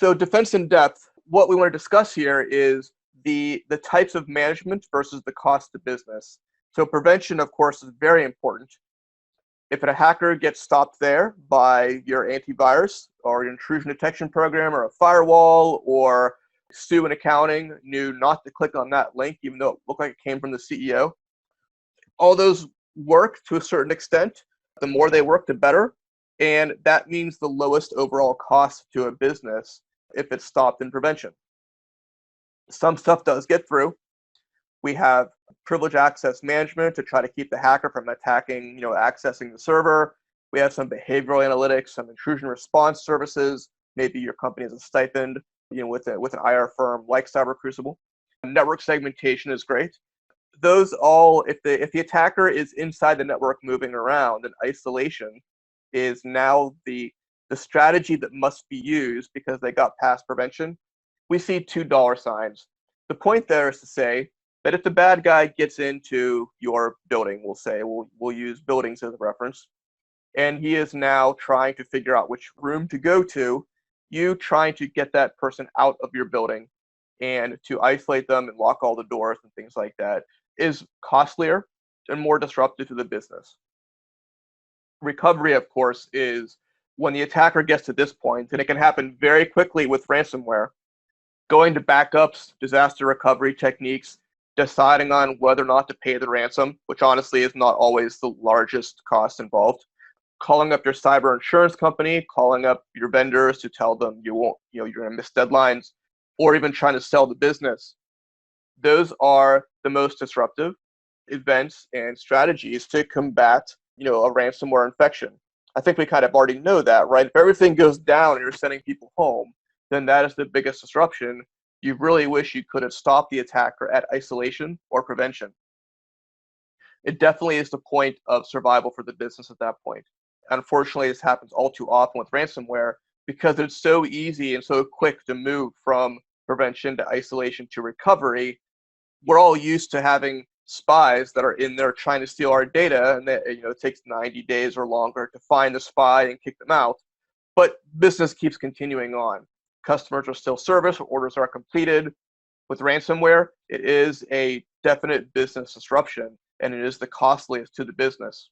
So defense in depth, what we want to discuss here is the types of management versus the cost to business. So prevention, of course, is very important. If a hacker gets stopped there by your antivirus or your intrusion detection program or a firewall, or Stu in accounting knew not to click on that link even though it looked like it came from the CEO, all those work to a certain extent. The more they work, the better. And that means the lowest overall cost to a business if it's stopped in prevention. Some stuff does get through. We have privilege access management to try to keep the hacker from attacking, accessing the server. We have some behavioral analytics, some intrusion response services. Maybe your company has a stipend, with an IR firm like Crucible. Network segmentation is great. Those all, if the attacker is inside the network moving around, then isolation is now the strategy that must be used because they got past prevention. We see $2. The point there is to say that if the bad guy gets into your building, we'll use buildings as a reference, and he is now trying to figure out which room to go to, you trying to get that person out of your building and to isolate them and lock all the doors and things like that is costlier and more disruptive to the business. Recovery, of course, is when the attacker gets to this point, and it can happen very quickly with ransomware, going to backups, disaster recovery techniques, deciding on whether or not to pay the ransom, which honestly is not always the largest cost involved, calling up your cyber insurance company, calling up your vendors to tell them you're going to miss deadlines, or even trying to sell the business. Those are the most disruptive events and strategies to combat, a ransomware infection. I think we kind of already know that, right? If everything goes down and you're sending people home, then that is the biggest disruption. You really wish you could have stopped the attacker at isolation or prevention. It definitely is the point of survival for the business at that point. Unfortunately, this happens all too often with ransomware because it's so easy and so quick to move from prevention to isolation to recovery. We're all used to having spies that are in there trying to steal our data, and that, it takes 90 days or longer to find the spy and kick them out. But business keeps continuing on. Customers are still serviced, orders are completed. With ransomware, it is a definite business disruption, and it is the costliest to the business.